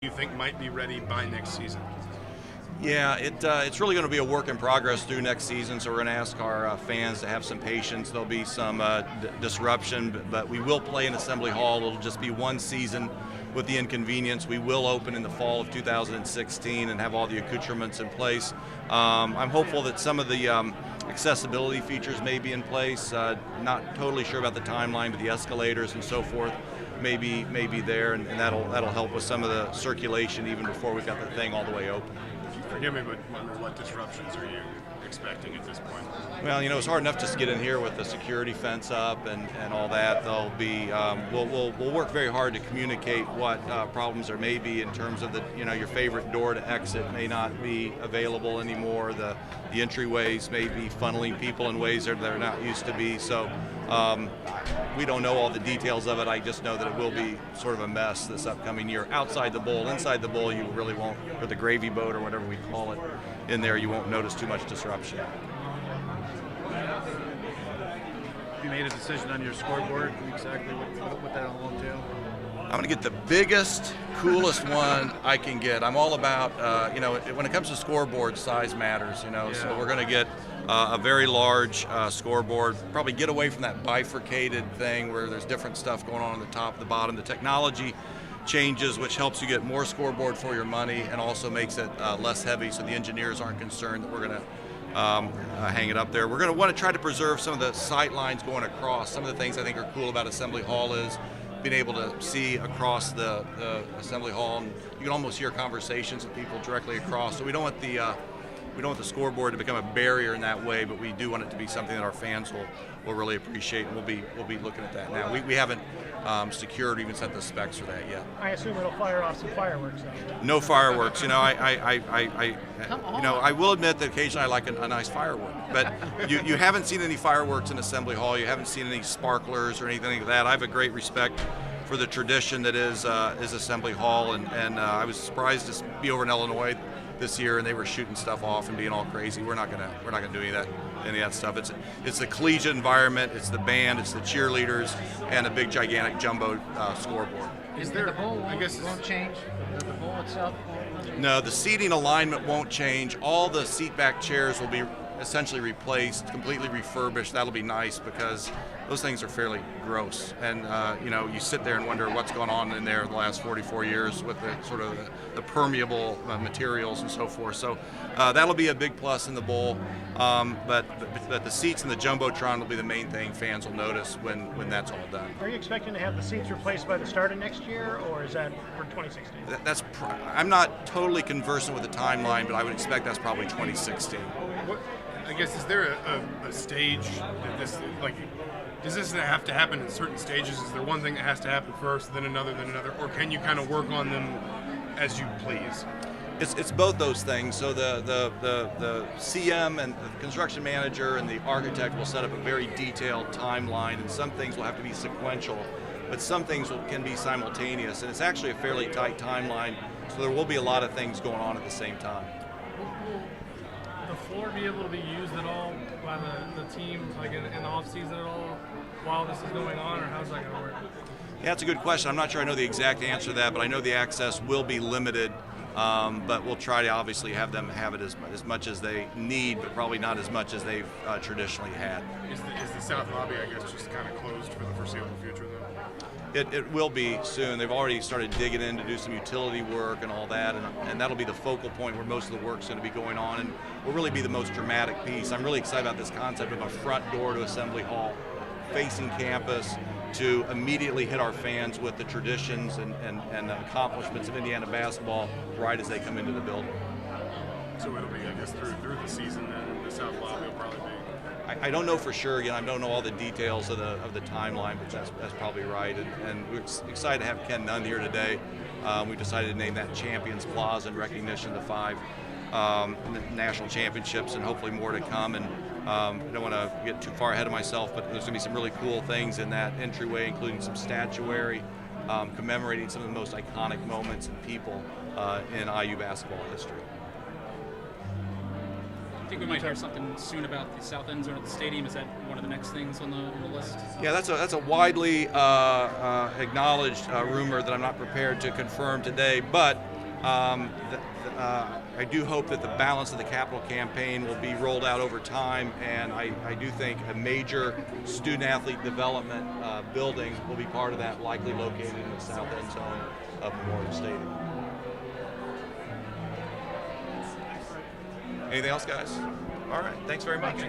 you think might be ready by next season? Yeah, it's really going to be a work in progress through next season, so we're going to ask our fans to have some patience. There'll be some disruption, but we will play in Assembly Hall. It'll just be one season with the inconvenience. We will open in the fall of 2016 and have all the accoutrements in place. I'm hopeful that some of the accessibility features may be in place. Not totally sure about the timeline, but the escalators and so forth may be there, and that'll help with some of the circulation even before we've got the thing all the way open. Forgive me, but what disruptions are you expecting at this point? Well, it's hard enough just to get in here with the security fence up and all that. There'll be we'll work very hard to communicate what problems there may be in terms of your favorite door to exit may not be available anymore. The entryways may be funneling people in ways that they're not used to be. So we don't know all the details of it. I just know that it will be sort of a mess this upcoming year. Outside the bowl, inside the bowl, you really won't, or the gravy boat or whatever we call it, in there, you won't notice too much disruption. You made a decision on your scoreboard, exactly what that all entail? I'm going to get the biggest, coolest one I can get. I'm all about, when it comes to scoreboard, size matters, so we're going to get a very large scoreboard, probably get away from that bifurcated thing where there's different stuff going on the top, the bottom. The technology changes, which helps you get more scoreboard for your money and also makes it less heavy, so the engineers aren't concerned that we're going to hang it up there. We're going to want to try to preserve some of the sight lines going across. Some of the things I think are cool about Assembly Hall is being able to see across the Assembly Hall, and you can almost hear conversations with people directly across. So we don't want the scoreboard to become a barrier in that way, but we do want it to be something that our fans will really appreciate, and we'll be looking at that now. We haven't secured or even set the specs for that yet. I assume it'll fire off some fireworks though. No fireworks. I will admit that occasionally I like a nice firework, but you haven't seen any fireworks in Assembly Hall. You haven't seen any sparklers or anything like that. I have a great respect for the tradition that is Assembly Hall, and I was surprised to be over in Illinois this year, and they were shooting stuff off and being all crazy. We're not gonna do any of that stuff. It's the collegiate environment, it's the band, it's the cheerleaders, and a big gigantic jumbo scoreboard. Is there? The bowl won't change. The bowl itself. No, the seating alignment won't change. All the seat back chairs will be essentially replaced, completely refurbished. That'll be nice because those things are fairly gross, and you sit there and wonder what's gone on in there the last 44 years with the sort of the permeable materials and so forth. So that'll be a big plus in the bowl, but the seats in the jumbotron will be the main thing fans will notice when that's all done. Are you expecting to have the seats replaced by the start of next year, or is that for 2016? I'm not totally conversant with the timeline, but I would expect that's probably 2016. I guess, is there a stage that does this have to happen in certain stages? Is there one thing that has to happen first, then another, or can you kind of work on them as you please? It's both those things. So the CM and the construction manager and the architect will set up a very detailed timeline, and some things will have to be sequential, but some things can be simultaneous, and it's actually a fairly tight timeline, so there will be a lot of things going on at the same time. The floor be able to be used at all by the team, like in the off season at all, while this is going on, or how's that going to work? Yeah, that's a good question. I'm not sure I know the exact answer to that, but I know the access will be limited, but we'll try to obviously have them have it as much as they need, but probably not as much as they've traditionally had. Is the south lobby, I guess, just kind of closed for the foreseeable future, though? It will be soon. They've already started digging in to do some utility work and all that, and that'll be the focal point where most of the work's going to be going on, and will really be the most dramatic piece. I'm really excited about this concept of a front door to Assembly Hall facing campus to immediately hit our fans with the traditions and accomplishments of Indiana basketball right as they come into the building. So it'll be, I guess, through the season, then the south lobby will probably be. I don't know for sure. Again, I don't know all the details of the timeline, but that's probably right. And we're excited to have Ken Nunn here today. We decided to name that Champions Plaza in recognition of the 5 national championships, and hopefully more to come. And I don't want to get too far ahead of myself, but there's going to be some really cool things in that entryway, including some statuary commemorating some of the most iconic moments and people in IU basketball history. I think we might hear something soon about the south end zone of the stadium. Is that one of the next things on the list? Yeah, that's a widely acknowledged rumor that I'm not prepared to confirm today, but I do hope that the balance of the capital campaign will be rolled out over time, and I do think a major student-athlete development building will be part of that, likely located in the south end zone of Memorial Stadium. Anything else, guys? All right, thanks very much.